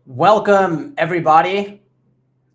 Welcome, everybody,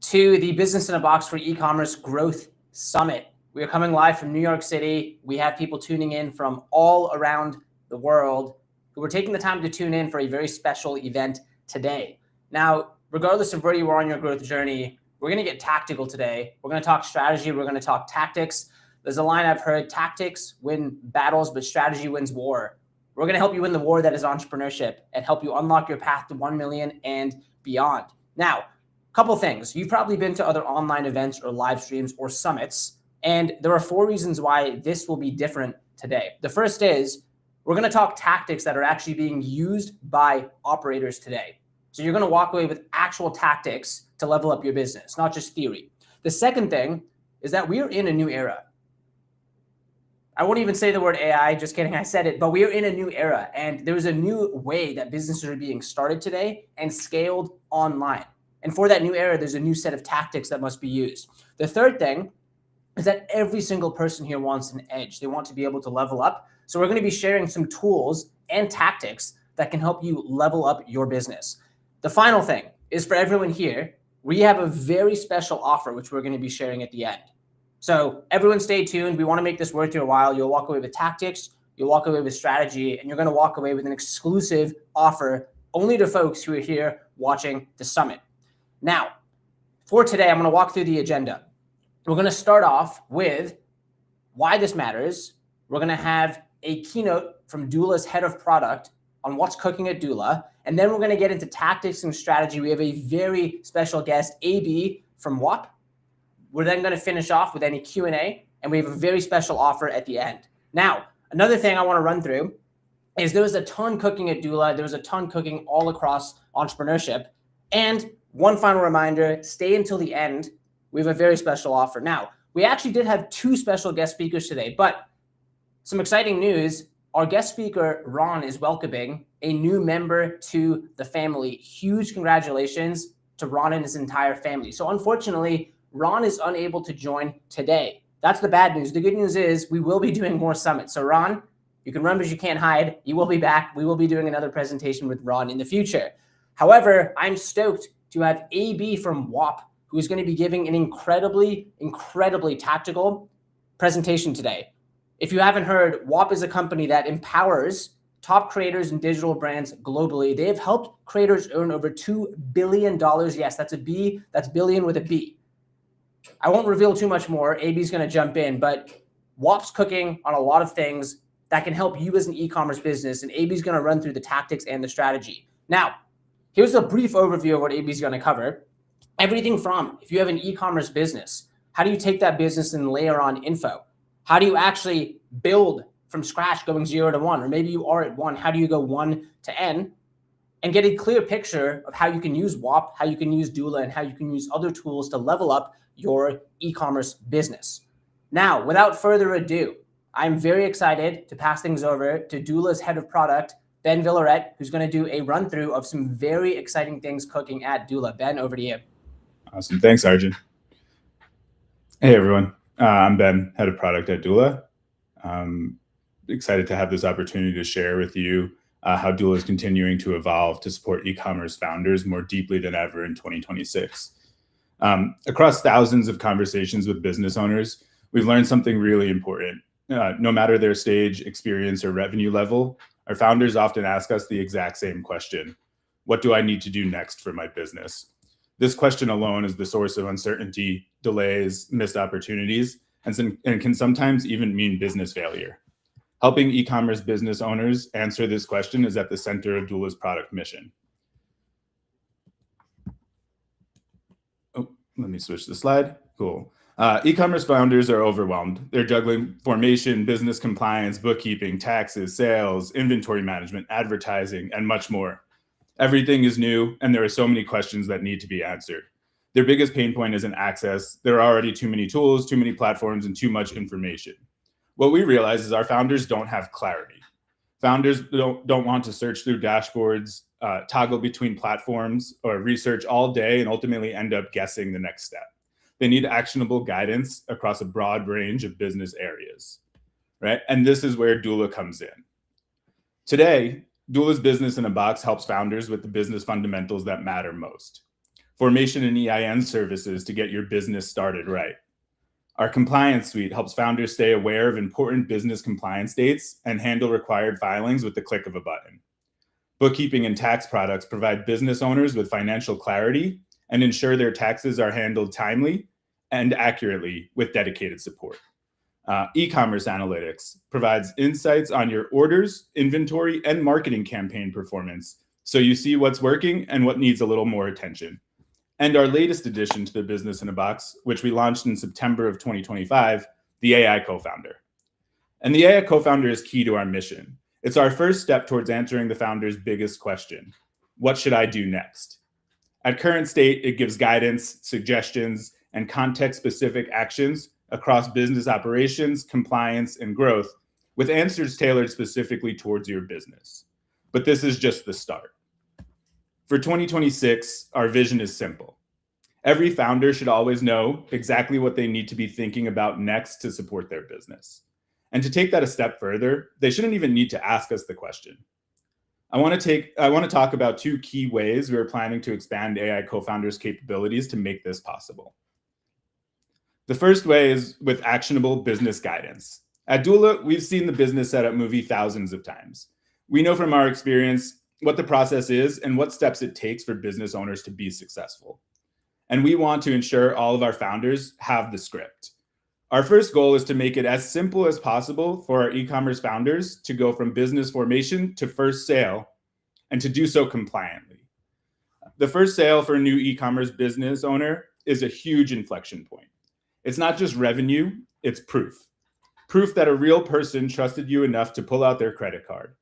to the Business in a Box for E-commerce Growth Summit. We are coming live from New York City. We have people tuning in from all around the world who are taking the time to tune in for a very special event today. Now, regardless of where you are on your growth journey, we're going to get tactical today. We're going to talk strategy. We're going to talk tactics. There's a line I've heard: tactics win battles, but strategy wins war. We're going to help you win the war that is entrepreneurship and help you unlock your path to 1 million and beyond. Now, a couple things. You've probably been to other online events or live streams or summits, and there are 4 reasons why this will be different today. The first is we're going to talk tactics that are actually being used by operators today. So you're going to walk away with actual tactics to level up your business, not just theory. The second thing is that we are in a new era. I won't even say the word AI, just kidding, I said it, but we are in a new era, and there's a new way that businesses are being started today and scaled online. And for that new era, there's a new set of tactics that must be used. The third thing is that every single person here wants an edge. They want to be able to level up. So we're going to be sharing some tools and tactics that can help you level up your business. The final thing is, for everyone here, we have a very special offer, which we're going to be sharing at the end. So everyone stay tuned. We want to make this worth your while. You'll walk away with tactics, you'll walk away with strategy, and you're going to walk away with an exclusive offer only to folks who are here watching the summit. Now, for today, I'm going to walk through the agenda. We're going to start off with why this matters. We're going to have a keynote from Doula's head of product on what's cooking at Doula. And then we're going to get into tactics and strategy. We have a very special guest, AB from WAP. We're then going to finish off with any Q&A, and we have a very special offer at the end. Now, another thing I want to run through is there was a ton cooking at Doula. There was a ton cooking all across entrepreneurship. And one final reminder, stay until the end. We have a very special offer. Now, we actually did have 2 special guest speakers today, but some exciting news. Our guest speaker, Ron, is welcoming a new member to the family. Huge congratulations to Ron and his entire family. So unfortunately, Ron is unable to join today. That's the bad news. The good news is we will be doing more summits. So Ron, you can run, but you can't hide. You will be back. We will be doing another presentation with Ron in the future. However, I'm stoked to have AB from WAP, who is going to be giving an incredibly tactical presentation today. If you haven't heard, WAP is a company that empowers top creators and digital brands globally. They have helped creators earn over $2 billion. Yes, that's a B. That's billion with a B. I won't reveal too much more. AB's going to jump in, but WAP's cooking on a lot of things that can help you as an e-commerce business, and AB's going to run through the tactics and the strategy. Now, here's a brief overview of what AB's going to cover. Everything from, if you have an e-commerce business, how do you take that business and layer on info? How do you actually build from scratch going 0 to 1? Or maybe you are at 1. How do you go 1 to N? And get a clear picture of how you can use WAP, how you can use Doula, and how you can use other tools to level up your e-commerce business. Now, without further ado, I'm very excited to pass things over to Doula's head of product, Ben Villaret, who's going to do a run through of some very exciting things cooking at Doula. Ben, over to you. Awesome. Thanks, Arjun. Hey, everyone. I'm Ben, head of product at Doula. Excited to have this opportunity to share with you how Doula is continuing to evolve to support e-commerce founders more deeply than ever in 2026. Across thousands of conversations with business owners, we've learned something really important. No matter their stage, experience, or revenue level, our founders often ask us the exact same question: what do I need to do next for my business? This question alone is the source of uncertainty, delays, missed opportunities, and can sometimes even mean business failure. Helping e-commerce business owners answer this question is at the center of Doula's product mission. Let me switch the slide. Cool. E-commerce founders are overwhelmed. They're juggling formation, business compliance, bookkeeping, taxes, sales, inventory management, advertising, and much more. Everything is new, and there are so many questions that need to be answered. Their biggest pain point isn't access. There are already too many tools, too many platforms, and too much information. What we realize is our founders don't have clarity. Founders don't want to search through dashboards, toggle between platforms, or research all day and ultimately end up guessing the next step. They need actionable guidance across a broad range of business areas, right? And this is where Doula comes in. Today, Doula's Business in a Box helps founders with the business fundamentals that matter most. Formation and EIN services to get your business started right. Our compliance suite helps founders stay aware of important business compliance dates and handle required filings with the click of a button. Bookkeeping and tax products provide business owners with financial clarity and ensure their taxes are handled timely and accurately with dedicated support. E-commerce analytics provides insights on your orders, inventory, and marketing campaign performance, so you see what's working and what needs a little more attention. And our latest addition to the Business in a Box, which we launched in September of 2025, the AI Co-Founder. And the AI Co-Founder is key to our mission. It's our first step towards answering the founder's biggest question: what should I do next? At current state, it gives guidance, suggestions, and context-specific actions across business operations, compliance, and growth, with answers tailored specifically towards your business. But this is just the start. For 2026, our vision is simple. Every founder should always know exactly what they need to be thinking about next to support their business. And to take that a step further, they shouldn't even need to ask us the question. I want to talk about two key ways we're planning to expand AI Co-Founders' capabilities to make this possible. The first way is with actionable business guidance. At Doula, we've seen the business setup movie thousands of times. We know from our experience what the process is and what steps it takes for business owners to be successful. And we want to ensure all of our founders have the script. Our first goal is to make it as simple as possible for our e-commerce founders to go from business formation to first sale, and to do so compliantly. The first sale for a new e-commerce business owner is a huge inflection point. It's not just revenue, it's proof. Proof that a real person trusted you enough to pull out their credit card.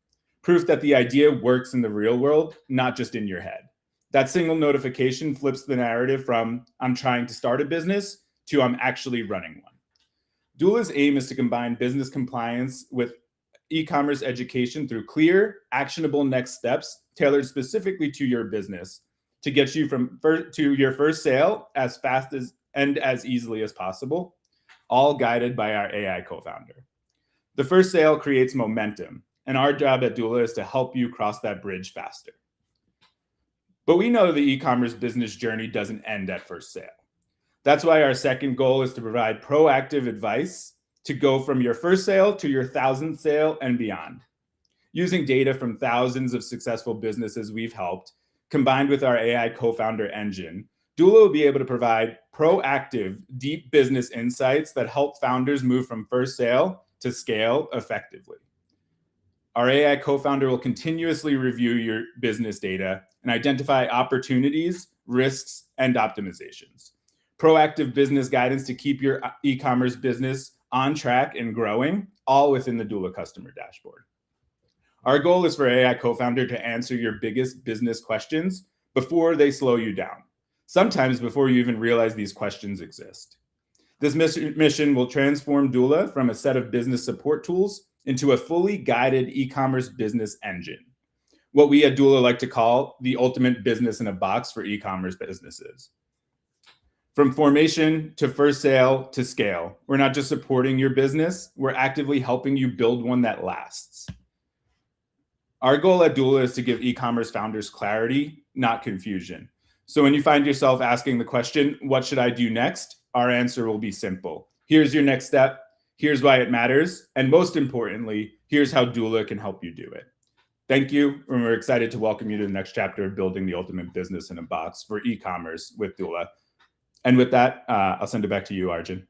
Proof that the idea works in the real world, not just in your head. That single notification flips the narrative from "I'm trying to start a business" to "I'm actually running one." Doula's aim is to combine business compliance with e-commerce education through clear, actionable next steps tailored specifically to your business to get you to your first sale as fast as and as easily as possible, all guided by our AI Co-Founder. The first sale creates momentum, and our job at Doula is to help you cross that bridge faster. But we know the e-commerce business journey doesn't end at first sale. That's why our second goal is to provide proactive advice to go from your first sale to your 1,000th sale and beyond. Using data from thousands of successful businesses we've helped, combined with our AI Co-Founder engine, Doula will be able to provide proactive, deep business insights that help founders move from first sale to scale effectively. Our AI Co-Founder will continuously review your business data and identify opportunities, risks, and optimizations. Proactive business guidance to keep your e-commerce business on track and growing, all within the Doula customer dashboard. Our goal is for AI Co-Founder to answer your biggest business questions before they slow you down, sometimes before you even realize these questions exist. This mission will transform Doula from a set of business support tools into a fully guided e-commerce business engine, what we at Doula like to call the ultimate business in a box for e-commerce businesses. From formation to first sale to scale, we're not just supporting your business, we're actively helping you build one that lasts. Our goal at Doula is to give e-commerce founders clarity, not confusion. So when you find yourself asking the question, what should I do next? Our answer will be simple. Here's your next step. Here's why it matters. And most importantly, here's how Doula can help you do it. Thank you. And we're excited to welcome you to the next chapter of building the ultimate business in a box for e-commerce with Doula. And with that, I'll send it back to you, Arjun.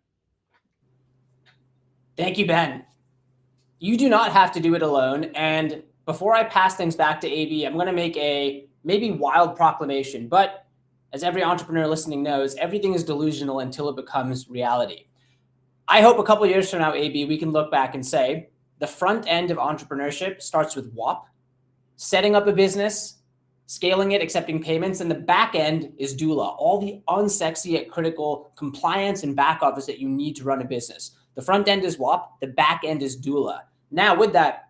Thank you, Ben. You do not have to do it alone. And before I pass things back to AB, I'm going to make a maybe wild proclamation. But as every entrepreneur listening knows, everything is delusional until it becomes reality. I hope a couple of years from now, AB, we can look back and say the front end of entrepreneurship starts with WAP, setting up a business, scaling it, accepting payments, and the back end is Doula, all the unsexy yet critical compliance and back office that you need to run a business. The front end is WAP, the back end is Doula. Now with that,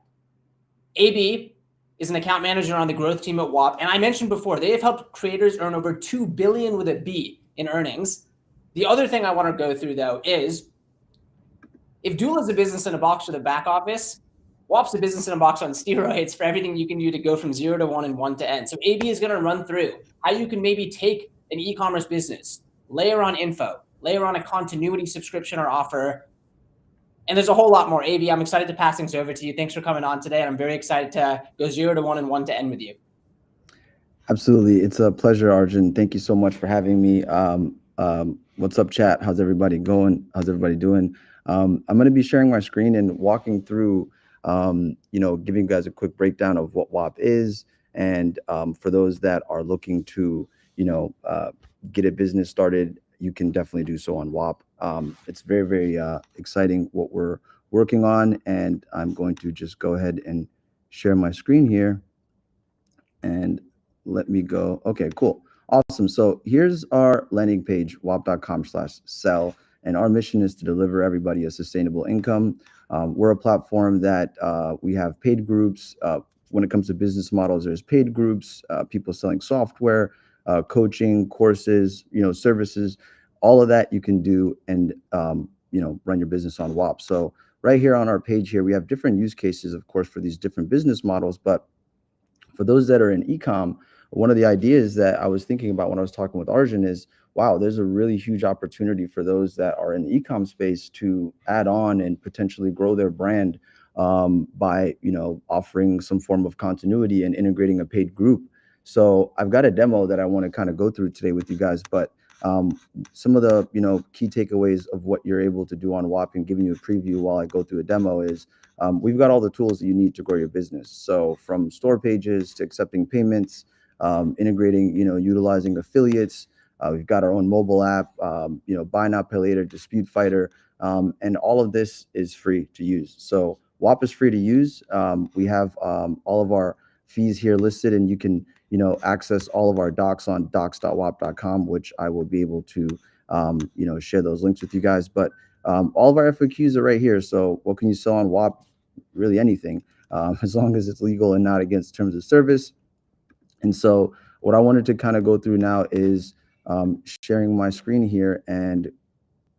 AB is an account manager on the growth team at WAP, and I mentioned before, they have helped creators earn over $2 billion with a B in earnings. The other thing I want to go through though is, if Doula is a business in a box with a back office, WAP's a business in a box on steroids for everything you can do to go from 0 to 1 and 1 to N. So AB is going to run through how you can maybe take an e-commerce business, layer on info, layer on a continuity subscription or offer, and there's a whole lot more. AB, I'm excited to pass things over to you. Thanks for coming on today, and I'm very excited to go 0 to 1 and 1 to N with you. Absolutely. It's a pleasure, Arjun. Thank you so much for having me. What's up, chat? How's everybody going? How's everybody doing? I'm going to be sharing my screen and walking through, giving you guys a quick breakdown of what WAP is. And for those that are looking to, get a business started, you can definitely do so on WAP. It's very, very exciting what we're working on. And I'm going to just go ahead and share my screen here. And let me go. Okay, cool. Awesome. So here's our landing page, wap.com/sell. And our mission is to deliver everybody a sustainable income. We're a platform that we have paid groups. When it comes to business models, there's paid groups, people selling software, coaching, courses, services, all of that you can do and, run your business on WAP. So right here on our page here, we have different use cases, of course, for these different business models. But for those that are in e-com, one of the ideas that I was thinking about when I was talking with Arjun is, wow, there's a really huge opportunity for those that are in the e-com space to add on and potentially grow their brand by, offering some form of continuity and integrating a paid group. So I've got a demo that I want to kind of go through today with you guys, but some of the, key takeaways of what you're able to do on WAP and giving you a preview while I go through a demo is we've got all the tools that you need to grow your business. So from store pages to accepting payments, integrating, utilizing affiliates. We've got our own mobile app, buy now, pay later, dispute fighter. And all of this is free to use. So WAP is free to use. We have all of our fees here listed, and you can, access all of our docs on docs.wap.com, which I will be able to, share those links with you guys. But all of our FAQs are right here. So what can you sell on WAP? Really anything, as long as it's legal and not against terms of service. And so what I wanted to kind of go through now is sharing my screen here. And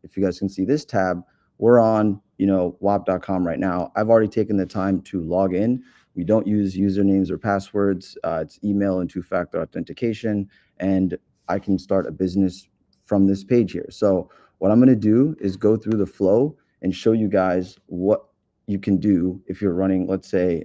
if you guys can see this tab, we're on, wap.com right now. I've already taken the time to log in. We don't use usernames or passwords. It's email and two-factor authentication. And I can start a business from this page here. So what I'm going to do is go through the flow and show you guys what you can do if you're running, let's say,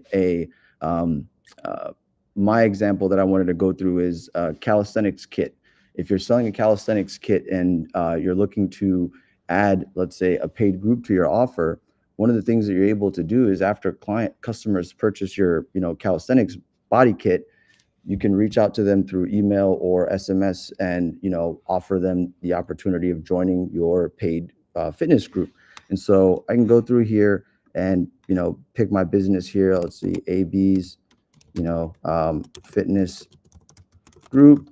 my example that I wanted to go through is a calisthenics kit. If you're selling a calisthenics kit and you're looking to add, let's say, a paid group to your offer, one of the things that you're able to do is after customers purchase your, calisthenics body kit, you can reach out to them through email or SMS and, offer them the opportunity of joining your paid fitness group. And so I can go through here and, pick my business here. Let's see, AB's, fitness group,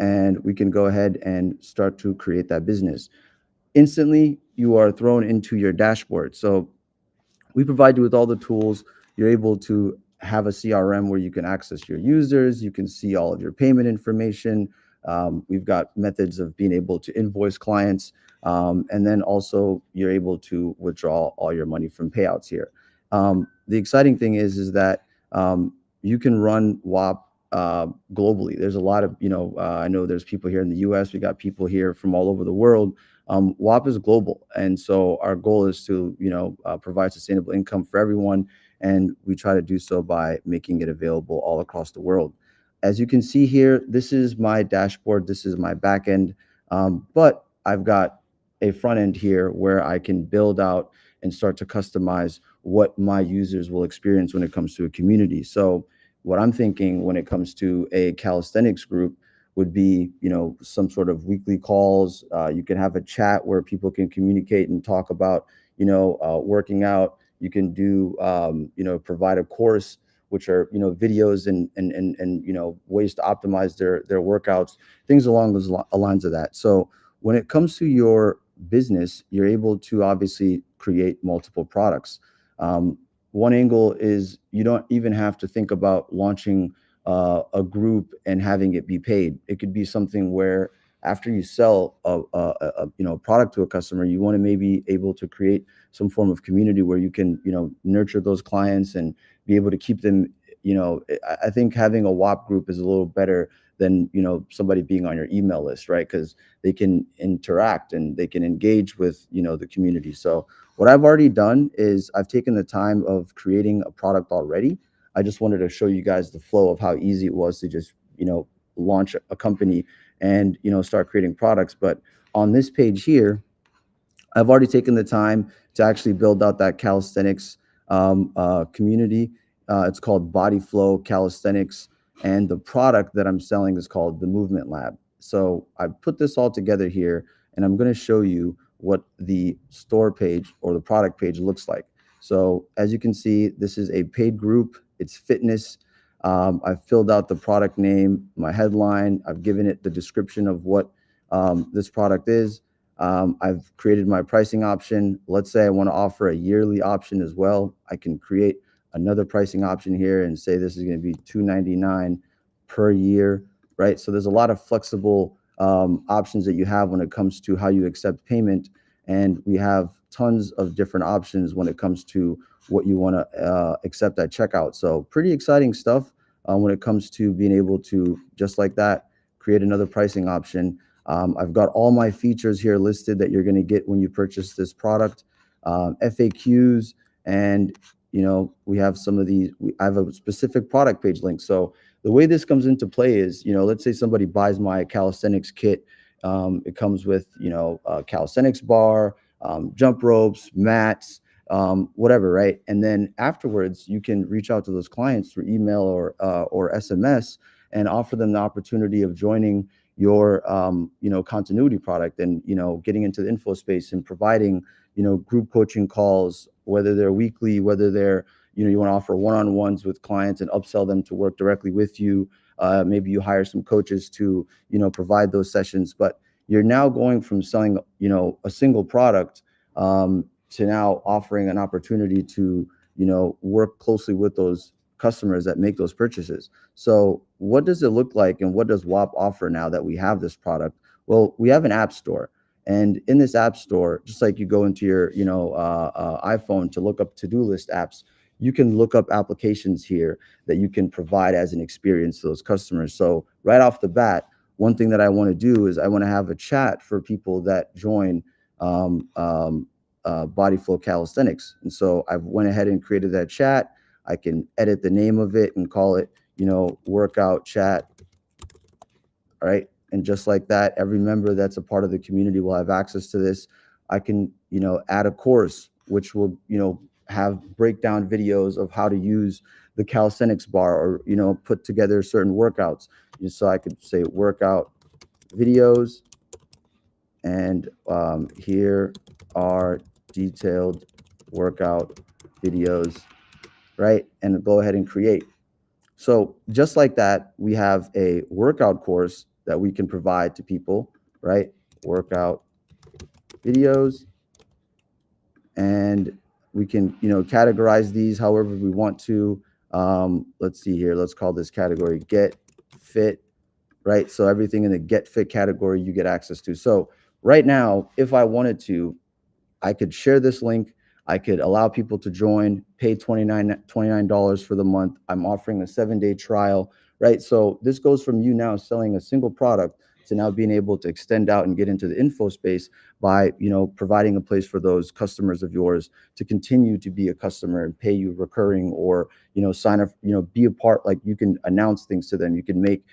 and we can go ahead and start to create that business. Instantly, you are thrown into your dashboard. So we provide you with all the tools. You're able to have a CRM where you can access your users. You can see all of your payment information. We've got methods of being able to invoice clients. And then also you're able to withdraw all your money from payouts here. The exciting thing is that you can run WAP globally. There's a lot of, I know there's people here in the US. We got people here from all over the world. WAP is global. And so our goal is to, provide sustainable income for everyone. And we try to do so by making it available all across the world. As you can see here, this is my dashboard. This is my back end. But I've got a front end here where I can build out and start to customize what my users will experience when it comes to a community. So what I'm thinking when it comes to a calisthenics group would be, some sort of weekly calls. You can have a chat where people can communicate and talk about, working out. You can do, provide a course, which are, videos and ways to optimize their workouts, things along those lines of that. So when it comes to your business, you're able to obviously create multiple products. One angle is you don't even have to think about launching a group and having it be paid. It could be something where after you sell a product to a customer, you want to maybe able to create some form of community where you can, nurture those clients and be able to keep them. I think having a WAP group is a little better than, somebody being on your email list, right? Because they can interact and they can engage with, the community. So what I've already done is I've taken the time of creating a product already. I just wanted to show you guys the flow of how easy it was to just, launch a company and, start creating products. But on this page here, I've already taken the time to actually build out that calisthenics community. It's called Body Flow Calisthenics, and the product that I'm selling is called the Movement Lab. So I put this all together here, and I'm going to show you what the store page or the product page looks like. So as you can see, this is a paid group. It's fitness. I've filled out the product name, my headline. I've given it the description of what this product is. I've created my pricing option. Let's say I want to offer a yearly option as well. I can create another pricing option here and say this is going to be $299 per year, right? So there's a lot of flexible options that you have when it comes to how you accept payment. And we have tons of different options when it comes to what you want to accept at checkout. So pretty exciting stuff when it comes to being able to, just like that, create another pricing option. I've got all my features here listed that you're going to get when you purchase this product, FAQs, and we have some of these. I have a specific product page link. So the way this comes into play is, let's say somebody buys my calisthenics kit. It comes with, a calisthenics bar, jump ropes, mats, whatever, right? And then afterwards, you can reach out to those clients through email or SMS and offer them the opportunity of joining your continuity product and getting into the info space and providing group coaching calls, whether they're weekly, whether they're you want to offer one-on-ones with clients and upsell them to work directly with you. Maybe you hire some coaches to provide those sessions, but you're now going from selling a single product to now offering an opportunity to work closely with those customers that make those purchases. So what does it look like, and what does WAP offer now that we have this product? Well, we have an app store, and in this app store, just like you go into your iPhone to look up to-do list apps, you can look up applications here that you can provide as an experience to those customers. So right off the bat, one thing that I want to do is I want to have a chat for people that join Body Flow Calisthenics. And so I went ahead and created that chat. I can edit the name of it and call it, workout chat. All right. And just like that, every member that's a part of the community will have access to this. I can, add a course, which will, have breakdown videos of how to use the calisthenics bar or, put together certain workouts. So I could say workout videos. And here are detailed workout videos, right? And go ahead and create. So just like that, we have a workout course that we can provide to people, right? Workout videos. And we can, categorize these however we want to. Let's see here. Let's call this category Get Fit, right? So everything in the Get Fit category you get access to. So right now, if I wanted to, I could share this link. I could allow people to join, pay $29 for the month. I'm offering a 7-day trial, right? So this goes from you now selling a single product to now being able to extend out and get into the info space by, providing a place for those customers of yours to continue to be a customer and pay you recurring, or, sign up, be a part, like you can announce things to them. You can make,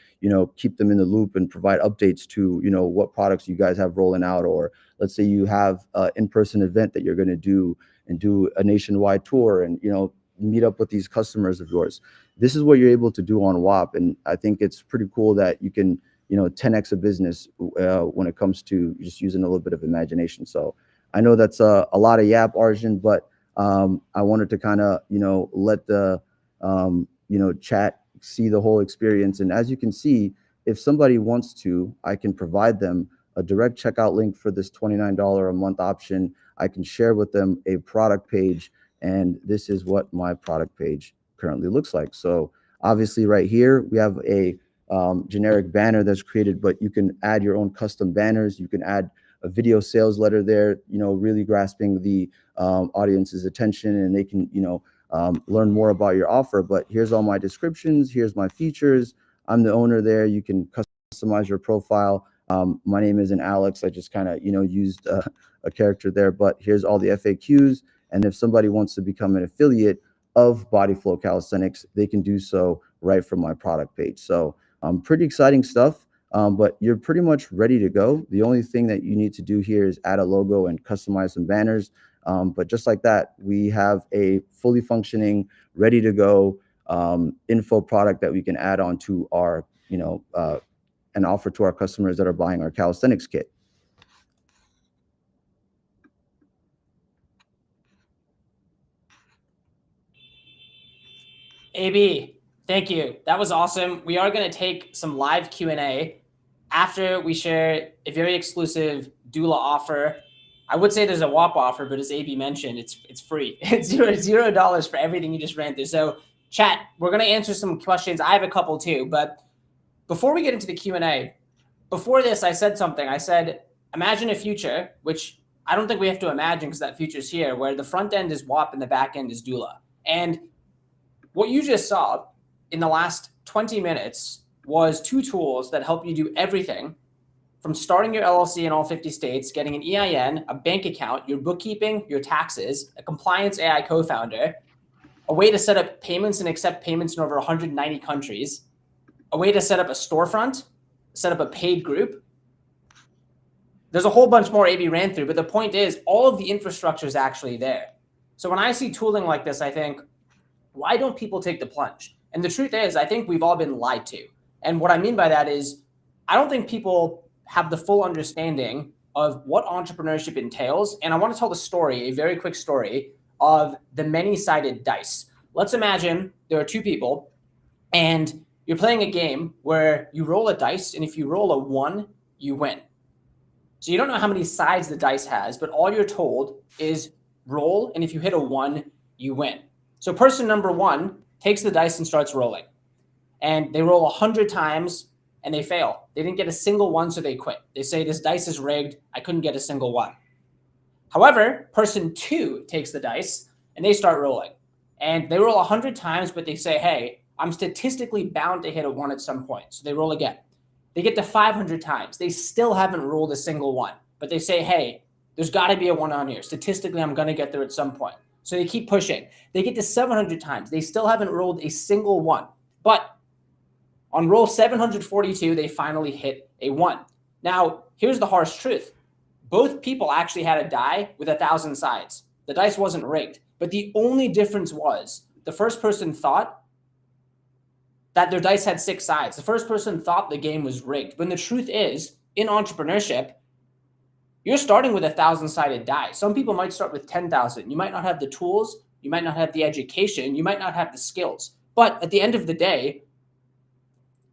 keep them in the loop and provide updates to, what products you guys have rolling out. Or let's say you have an in-person event that you're going to do and do a nationwide tour and, meet up with these customers of yours. This is what you're able to do on WAP. And I think it's pretty cool that you can, 10x a business when it comes to just using a little bit of imagination. So I know that's a lot of yap, Arjun, but I wanted to kind of, let the, chat see the whole experience. And as you can see, if somebody wants to, I can provide them a direct checkout link for this $29 a month option. I can share with them a product page, and this is what my product page currently looks like. So obviously right here, we have a generic banner that's created, but you can add your own custom banners. You can add a video sales letter there, really grasping the audience's attention, and they can, learn more about your offer. But here's all my descriptions. Here's my features. I'm the owner there. You can customize your profile. My name isn't Alex. I just kind of, used a character there, but here's all the FAQs. And if somebody wants to become an affiliate of Body Flow Calisthenics, they can do so right from my product page. So pretty exciting stuff, but you're pretty much ready to go. The only thing that you need to do here is add a logo and customize some banners. But just like that, we have a fully functioning, ready to go info product that we can add on to our, and offer to our customers that are buying our calisthenics kit. AB, thank you. That was awesome. We are going to take some live Q&A after we share a very exclusive doula offer. I would say there's a WAP offer, but as AB mentioned, it's free. It's $0 for everything you just ran through. So chat, we're going to answer some questions. I have a couple too, but before we get into the Q&A, before this, I said something. I said, imagine a future, which I don't think we have to imagine because that future's here, where the front end is WAP and the back end is doula. And what you just saw in the last 20 minutes was two tools that help you do everything from starting your LLC in all 50 states, getting an EIN, a bank account, your bookkeeping, your taxes, a compliance AI co-founder, a way to set up payments and accept payments in over 190 countries, a way to set up a storefront, set up a paid group. There's a whole bunch more AB ran through, but the point is all of the infrastructure is actually there. So when I see tooling like this, I think, why don't people take the plunge? And the truth is, I think we've all been lied to. And what I mean by that is, I don't think people have the full understanding of what entrepreneurship entails. And I want to tell the story, a very quick story of the many-sided dice. Let's imagine there are two people and you're playing a game where you roll a dice, and if you roll a 1, you win. So you don't know how many sides the dice has, but all you're told is roll, and if you hit a 1, you win. So person number 1 takes the dice and starts rolling. And they roll 100 times and they fail. They didn't get a single 1, so they quit. They say, this dice is rigged. I couldn't get a single 1. However, person 2 takes the dice and they start rolling. And they roll 100 times, but they say, hey, I'm statistically bound to hit a 1 at some point. So they roll again. They get to 500 times. They still haven't rolled a single 1, but they say, hey, there's got to be a 1 on here. Statistically, I'm going to get there at some point. So they keep pushing. They get to 700 times. They still haven't rolled a single 1. But on roll 742, they finally hit a 1. Now, here's the harsh truth. Both people actually had a die with 1,000 sides. The dice wasn't rigged. But the only difference was the first person thought that their dice had 6 sides. The first person thought the game was rigged. When the truth is, in entrepreneurship, you're starting with 1,000-sided die. Some people might start with 10,000. You might not have the tools. You might not have the education. You might not have the skills. But at the end of the day,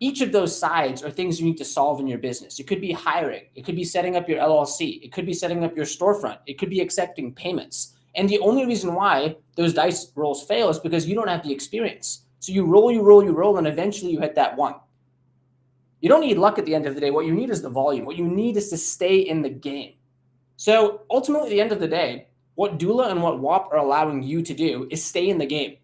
each of those sides are things you need to solve in your business. It could be hiring. It could be setting up your LLC. It could be setting up your storefront. It could be accepting payments. And the only reason why those dice rolls fail is because you don't have the experience. So you roll, and eventually you hit that 1. You don't need luck at the end of the day. What you need is the volume. What you need is to stay in the game. So ultimately, at the end of the day, what doula and what WAP are allowing you to do is stay in the game.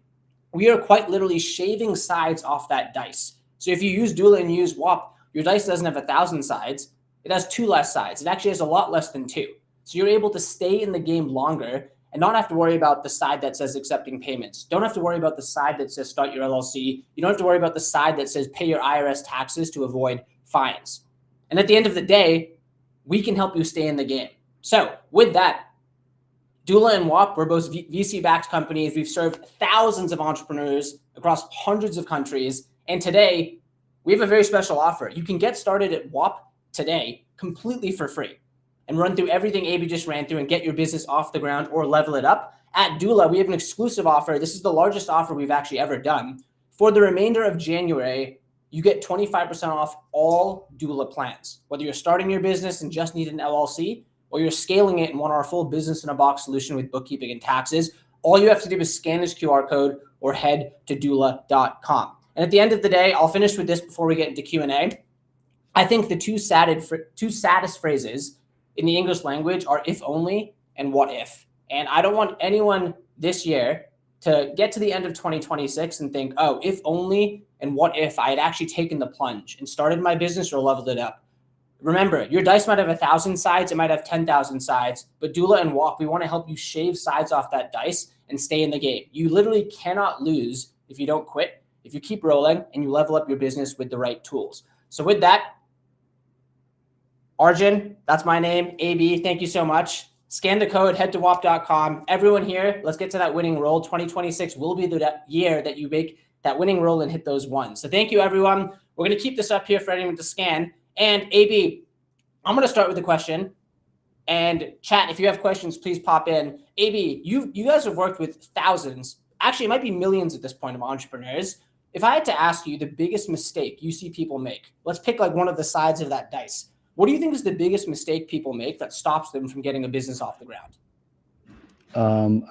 We are quite literally shaving sides off that dice. So if you use doula and you use WAP, your dice doesn't have 1,000 sides. It has 2 less sides. It actually has a lot less than 2. So you're able to stay in the game longer and not have to worry about the side that says accepting payments. Don't have to worry about the side that says start your LLC. You don't have to worry about the side that says pay your IRS taxes to avoid fines. And at the end of the day, we can help you stay in the game. So with that, doula and WAP, we're both VC-backed companies. We've served thousands of entrepreneurs across hundreds of countries. And today, we have a very special offer. You can get started at WAP today completely for free and run through everything AB just ran through and get your business off the ground or level it up. At doula, we have an exclusive offer. This is the largest offer we've actually ever done. For the remainder of January, you get 25% off all doula plans. Whether you're starting your business and just need an LLC, or you're scaling it and want our full business-in-a-box solution with bookkeeping and taxes, all you have to do is scan this QR code or head to doula.com. And at the end of the day, I'll finish with this before we get into Q&A. I think the two saddest phrases in the English language are if only and what if. And I don't want anyone this year to get to the end of 2026 and think, oh, if only and what if I had actually taken the plunge and started my business or leveled it up. Remember, your dice might have 1,000 sides, it might have 10,000 sides, but Doula and Walk, we want to help you shave sides off that dice and stay in the game. You literally cannot lose if you don't quit, if you keep rolling and you level up your business with the right tools. So with that, Arjun, that's my name. AB, thank you so much. Scan the code, head to wap.com. Everyone here, let's get to that winning roll. 2026 will be the year that you make that winning roll and hit those ones. So thank you, everyone. We're going to keep this up here for anyone to scan. And AB, I'm going to start with a question. And chat, if you have questions, please pop in. AB, you guys have worked with thousands, actually it might be millions at this point of entrepreneurs. If I had to ask you the biggest mistake you see people make, let's pick like one of the sides of that dice. What do you think is the biggest mistake people make that stops them from getting a business off the ground?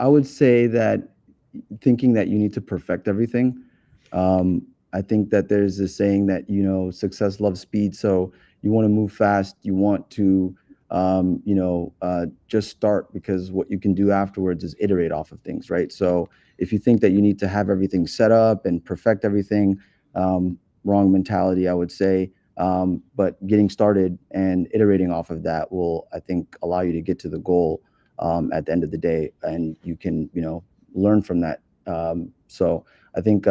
I would say that thinking that you need to perfect everything. I think that there's this saying that, success loves speed. So you want to move fast. You want to, just start, because what you can do afterwards is iterate off of things, right? So if you think that you need to have everything set up and perfect everything, wrong mentality, I would say. But getting started and iterating off of that will, I think, allow you to get to the goal at the end of the day, and you can, learn from that. So I think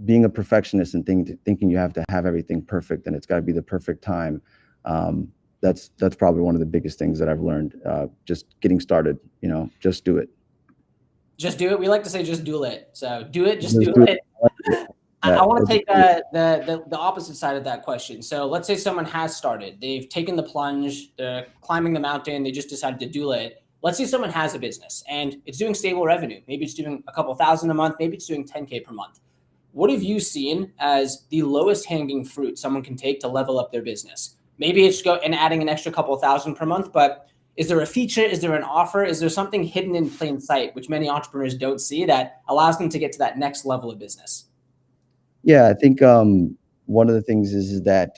being a perfectionist and thinking you have to have everything perfect and it's got to be the perfect time, that's probably one of the biggest things that I've learned. Just getting started, just do it. Just do it. We like to say just do it. So do it, just do it. I want to take the opposite side of that question. So let's say someone has started, they've taken the plunge, they're climbing the mountain, they just decided to do it. Let's say someone has a business and it's doing stable revenue. Maybe it's doing a couple thousand a month, maybe it's doing 10K per month. What have you seen as the lowest hanging fruit someone can take to level up their business? Maybe it's go and adding an extra couple thousand per month, but is there a feature? Is there an offer? Is there something hidden in plain sight, which many entrepreneurs don't see, that allows them to get to that next level of business? Yeah, I think one of the things is that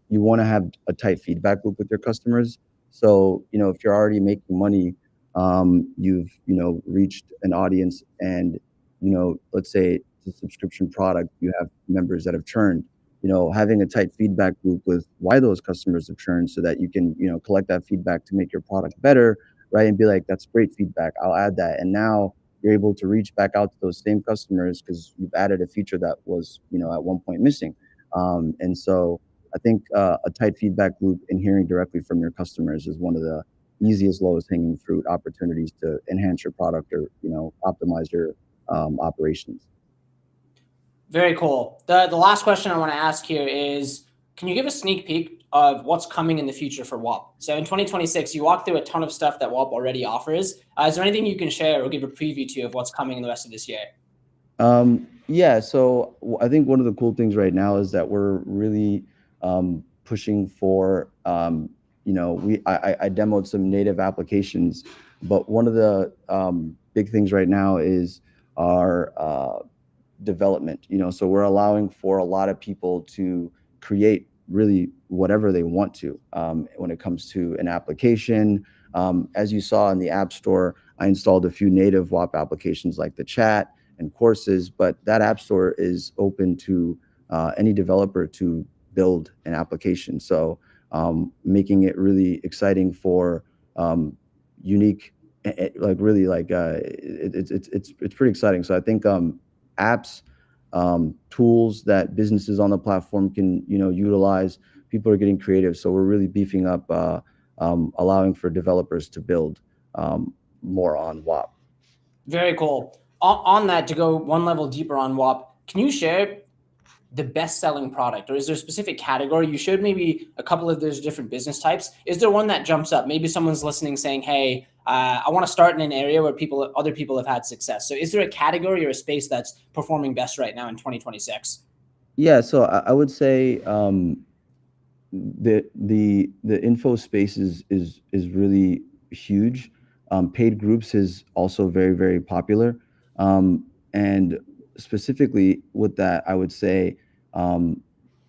you want to have a tight feedback loop with your customers. So, if you're already making money, you've, reached an audience and, let's say it's a subscription product, you have members that have churned, having a tight feedback loop with why those customers have churned, so that you can, collect that feedback to make your product better, right? And be like, that's great feedback, I'll add that. And now you're able to reach back out to those same customers because you've added a feature that was, at one point missing. And so I think a tight feedback loop and hearing directly from your customers is one of the easiest, lowest hanging fruit opportunities to enhance your product or, optimize your operations. Very cool. The last question I want to ask here is, can you give a sneak peek of what's coming in the future for WAP? So in 2026, you walked through a ton of stuff that WAP already offers. Is there anything you can share or give a preview to of what's coming in the rest of this year? Yeah, so I think one of the cool things right now is that we're really pushing for, I demoed some native applications, but one of the big things right now is our development, so we're allowing for a lot of people to create really whatever they want to when it comes to an application. As you saw in the App Store, I installed a few native WAP applications like the chat and courses, but that App Store is open to any developer to build an application. So making it really exciting for unique, it's pretty exciting. So I think apps, tools that businesses on the platform can, utilize. People are getting creative. So we're really beefing up, allowing for developers to build more on WAP. Very cool. On that, to go one level deeper on WAP, can you share the best-selling product, or is there a specific category? You showed maybe a couple of those different business types. Is there one that jumps up? Maybe someone's listening saying, hey, I want to start in an area where other people have had success. So is there a category or a space that's performing best right now in 2026? Yeah, so I would say the info space is really huge. Paid groups is also very, very popular. And specifically with that, I would say, um,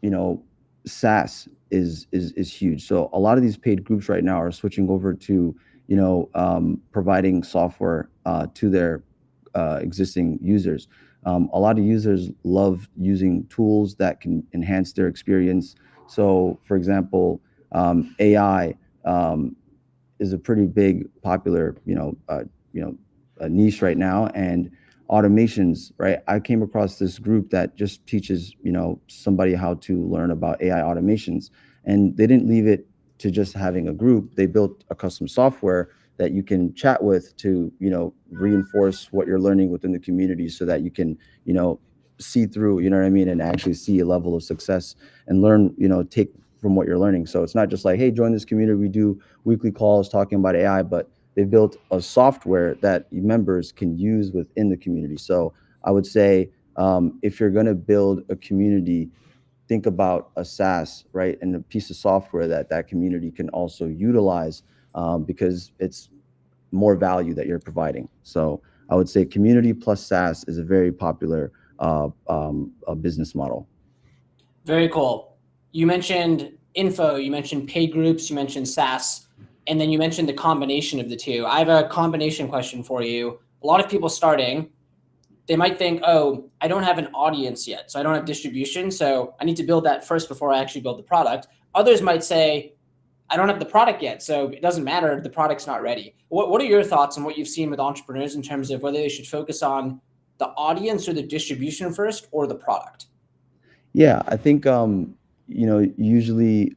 you know, SaaS is huge. So a lot of these paid groups right now are switching over to, providing software to their existing users. A lot of users love using tools that can enhance their experience. So, for example, AI is a pretty big popular, a niche right now, and automations, right? I came across this group that just teaches, somebody how to learn about AI automations, and they didn't leave it to just having a group. They built a custom software that you can chat with to, reinforce what you're learning within the community so that you can, see through, you know what I mean, and actually see a level of success and learn, take from what you're learning. So it's not just like, hey, join this community, we do weekly calls talking about AI, but they built a software that members can use within the community. So I would say, if you're going to build a community, think about a SaaS, right, and a piece of software that community can also utilize, because it's more value that you're providing. So I would say community plus SaaS is a very popular business model. Very cool. You mentioned info, you mentioned paid groups, you mentioned SaaS, and then you mentioned the combination of the two. I have a combination question for you. A lot of people starting, they might think, oh, I don't have an audience yet, so I don't have distribution, so I need to build that first before I actually build the product. Others might say, I don't have the product yet, so it doesn't matter, the product's not ready. What are your thoughts on what you've seen with entrepreneurs in terms of whether they should focus on the audience or the distribution first or the product? Yeah, I think usually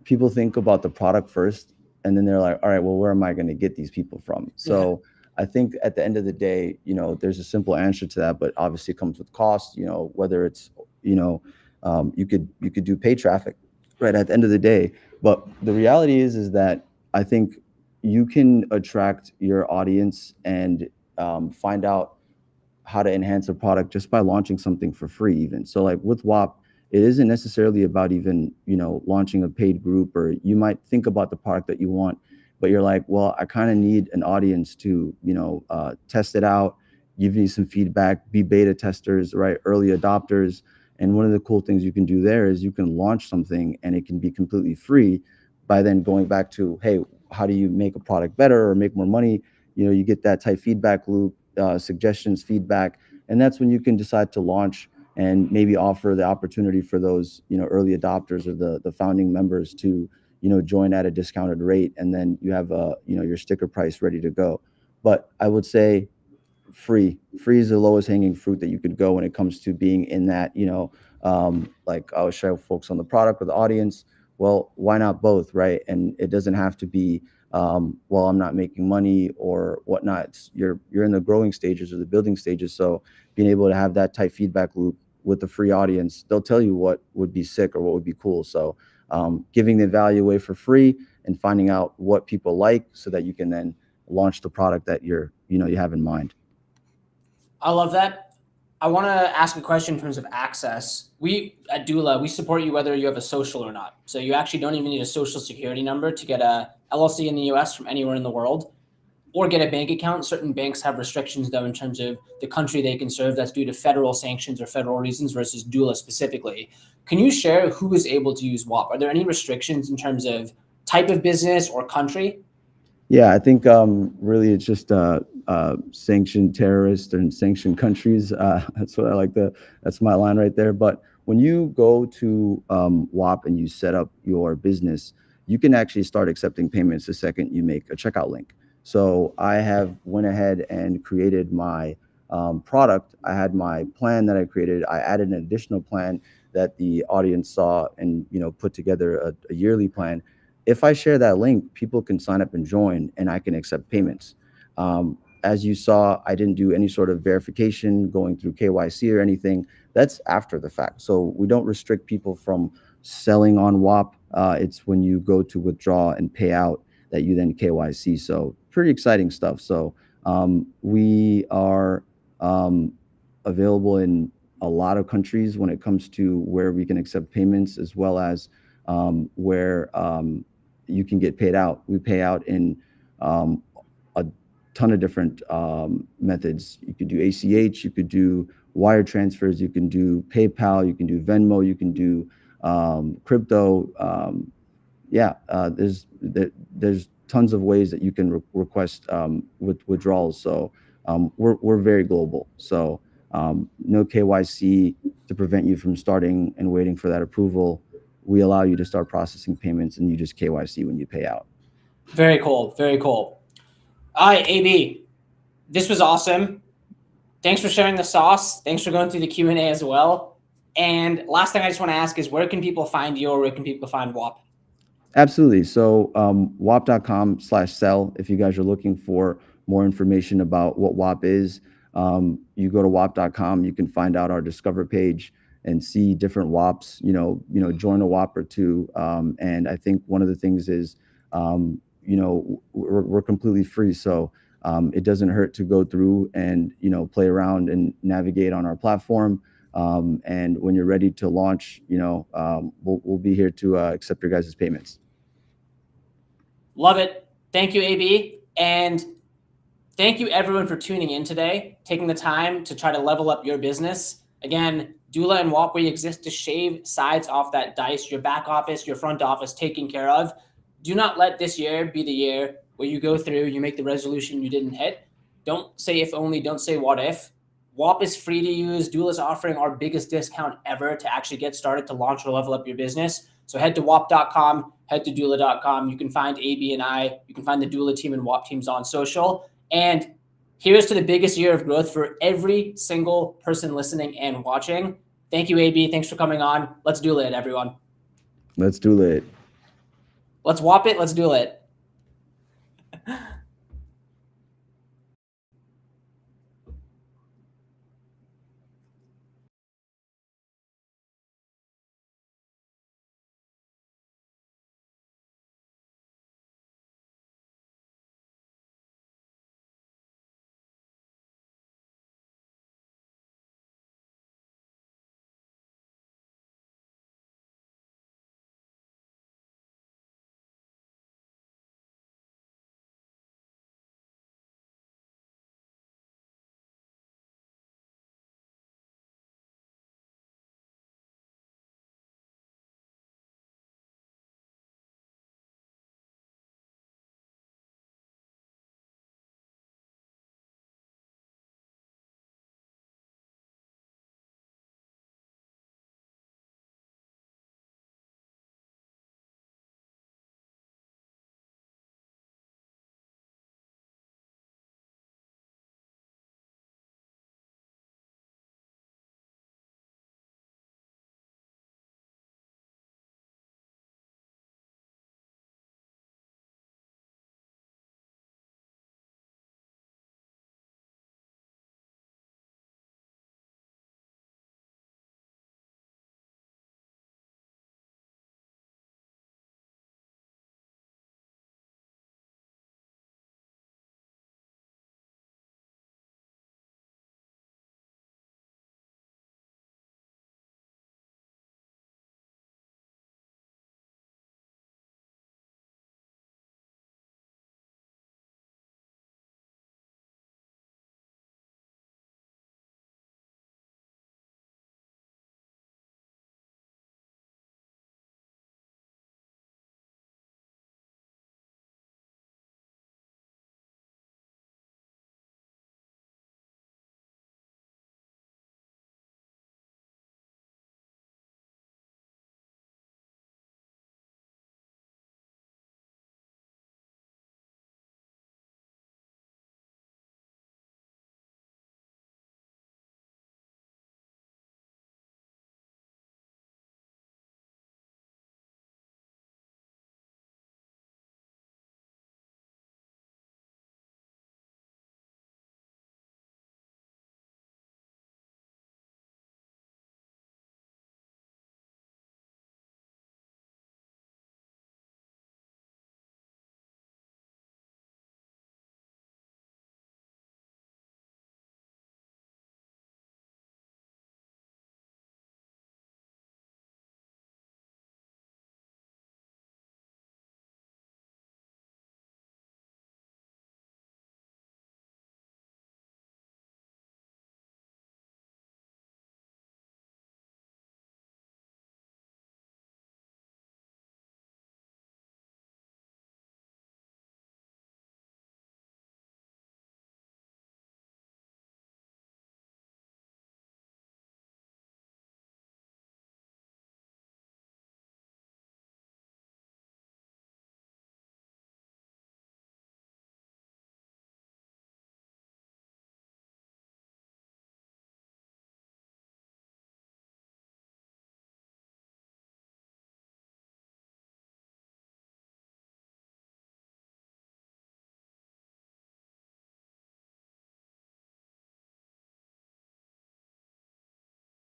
people think about the product first, and then they're like, all right, well, where am I going to get these people from? So I think at the end of the day, there's a simple answer to that, but obviously it comes with cost. Whether it's you could do paid traffic, right, at the end of the day. But the reality is that I think you can attract your audience and find out how to enhance a product just by launching something for free even. So like with WAP, it isn't necessarily about even, launching a paid group, or you might think about the product that you want, but you're like, well, I kind of need an audience to, test it out, give me some feedback, be beta testers, right? Early adopters. And one of the cool things you can do there is you can launch something and it can be completely free by then going back to, hey, how do you make a product better or make more money? You get that type feedback loop, suggestions, feedback, and that's when you can decide to launch and maybe offer the opportunity for those, early adopters or the founding members to, join at a discounted rate, and then you have your sticker price ready to go. But I would say free is the lowest hanging fruit that you could go when it comes to being in that, like I was showing folks on the product or the audience. Well, why not both, right? And it doesn't have to be, well, I'm not making money or whatnot. You're in the growing stages or the building stages. So being able to have that type feedback loop with the free audience, they'll tell you what would be sick or what would be cool. So giving the value away for free and finding out what people like so that you can then launch the product that you have in mind. I love that. I want to ask a question in terms of access. We at Doula, we support you whether you have a social or not. So you actually don't even need a social security number to get a LLC in the US from anywhere in the world or get a bank account. Certain banks have restrictions though in terms of the country they can serve. That's due to federal sanctions or federal reasons versus Doula specifically. Can you share who is able to use WAP? Are there any restrictions in terms of type of business or country? Yeah, I think really it's just sanctioned terrorists and sanctioned countries. That's what I like that's my line right there. But when you go to WAP and you set up your business, you can actually start accepting payments the second you make a checkout link. So I have went ahead and created my product. I had my plan that I created. I added an additional plan that the audience saw and put together a yearly plan. If I share that link, people can sign up and join, and I can accept payments. As you saw, I didn't do any sort of verification going through KYC or anything. That's after the fact. So we don't restrict people from selling on WAP. It's when you go to withdraw and pay out that you then KYC. So pretty exciting stuff. So we are available in a lot of countries when it comes to where we can accept payments, as well as where you can get paid out. We pay out in ton of different methods. You could do ACH, you could do wire transfers, you can do PayPal, you can do Venmo, you can do crypto. There's tons of ways that you can request with withdrawals. So we're very global. So no KYC to prevent you from starting and waiting for that approval. We allow you to start processing payments, and you just KYC when you pay out. Very cool. Very cool. All right, AB, this was awesome. Thanks for sharing the sauce. Thanks for going through the Q&A as well. And last thing I just want to ask is, where can people find you, or where can people find WAP? Absolutely. So wap.com/sell. If you guys are looking for more information about what WAP is, you go to wap.com. You can find out our Discover page and see different WAPs. Join a WAP or two. And I think one of the things is, we're completely free. So it doesn't hurt to go through and play around and navigate on our platform. And when you're ready to launch, we'll be here to accept your guys' payments. Love it. Thank you, AB. And thank you, everyone, for tuning in today, taking the time to try to level up your business. Again, Doula and WAP, we exist to shave sides off that dice, your back office, your front office taken care of. Do not let this year be the year where you go through, you make the resolution you didn't hit. Don't say if only, don't say what if. WAP is free to use. Doula is offering our biggest discount ever to actually get started to launch or level up your business. So head to wap.com, head to doula.com. You can find AB and I. You can find the Doula team and WAP teams on social. And here's to the biggest year of growth for every single person listening and watching. Thank you, AB. Thanks for coming on. Let's Doula it, everyone. Let's Doula it. Let's WAP it. Let's Doula it.